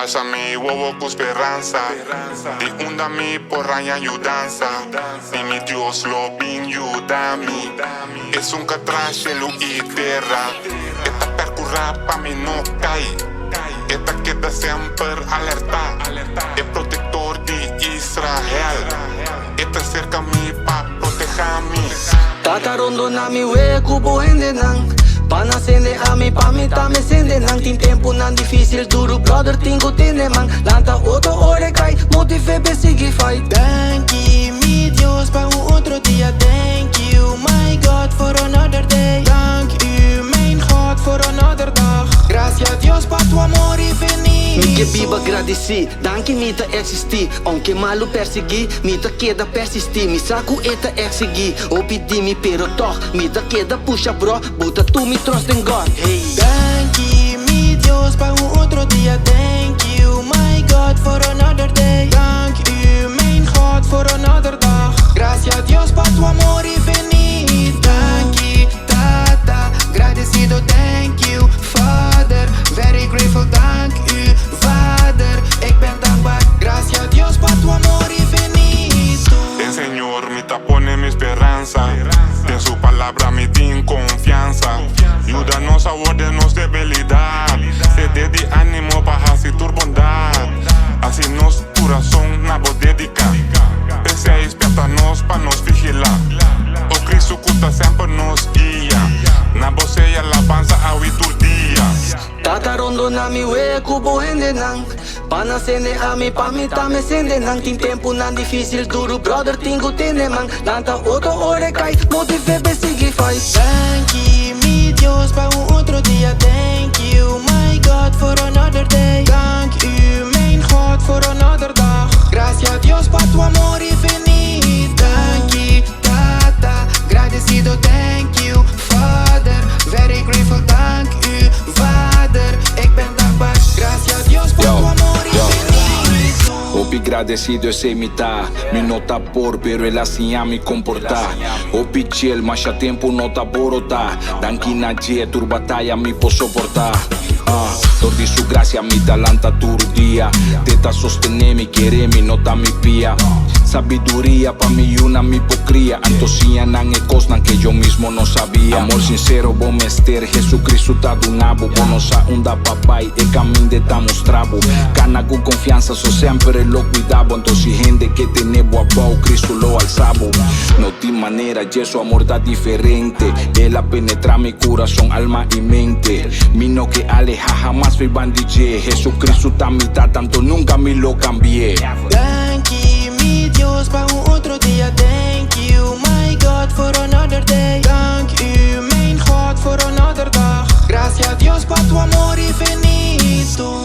Alza-me huevo con esperanza, dihunda-me por ayudanza. Y mi Dios lo ayuda-me. Es un catrán cielo y tierra. Esta percurra pa' mí no cae. Esta queda siempre alerta. El protector de Israel. Esta cerca me pa' protegerme. Tatarondo na mi hueco buende nang Panasende ami pamita me sende nang Tin tempo nan difícil duro brother tingo tene man Lanta outro ore cai motive besigi fight. Thank you, mi Dios, para un otro día. Thank you, my God, for another day. Dank u, mijn God, for another dag. Gracias a Dios pa tu amor infinito. Mi que viva agradeci, danke mita existi. Aunque malo persegui, mita queda persisti. Mi saco eta exegui, obedi mi pero toch. Mita queda puxa bro, buta tu mi trust in God. Hey. Thank you, mi Dios, para un otro día. Thank you, my God, for another day. Dank u, mijn God, for another dag. Gracias a Dios pa tu amor infinito. Thank you, tata, agradecido. Thank you, Father, very grateful. Dank u, Vader, ik ben dankbaar. Gracias a Dios pa tu amor infinito. El Señor me tapone mi esperanza. En su palabra me tiene confianza. Ayúdanos a ordenos debilidad. Se de ánimo para así tu bondad. Así nos corazón nabo dedica. Ese despierta-nos pa' nos vigilar. O Cristo cuta siempre nos guía. Nabo sea alabanza a hoy tu día. Tatarondo na mi hueco buende nang Panasende ami pamita me sende nang Tin tempo nan difícil duro brother tingo tene man Lanta outro ore cai motive besigi fight. Thank you, mi Dios, para un otro día. Thank you, my God, for another day. Dank u, mijn God, for another dag. Gracias a Dios pa tu amor infinito. Thank you, tata, agradecido. Thank you, Father, very grateful. Dank u, Vader, ik ben dankbaar. Gracias a Dios pa tu amor infinito. Opi agradecido essa imitar. Me nota por, pero ele assim a me comportar. Opi chill, mas já tempo nota borotar. Danki na dia, tur batalha me posso suportar. Dor di su gracia mi talanta todo dia. Tenta sostenerme, querer-me, nota me pia. Sabiduría pa mi una mi hipocría. Antosia nan e cosnan que yo mismo no sabía. Amor sincero, bom mester, Jesucristo tá do nabo. Bonosa unda papai, e caminho de tamos trabo. Cana com confiança, so sempre lo cuidabo. Entonces gente que tenebo abao, Cristo lo alzabo. No de manera, y su amor tá diferente. Ela penetra mi corazón, alma y mente. Mi no que aleja jamás fui bandije. Jesucristo tá mi tá tanto, nunca me lo cambié. Thank you, mi Dios, para un otro día. Thank you, my God, for another day. Dank u, mijn God, for another dag. Gracias a Dios pa tu amor infinito.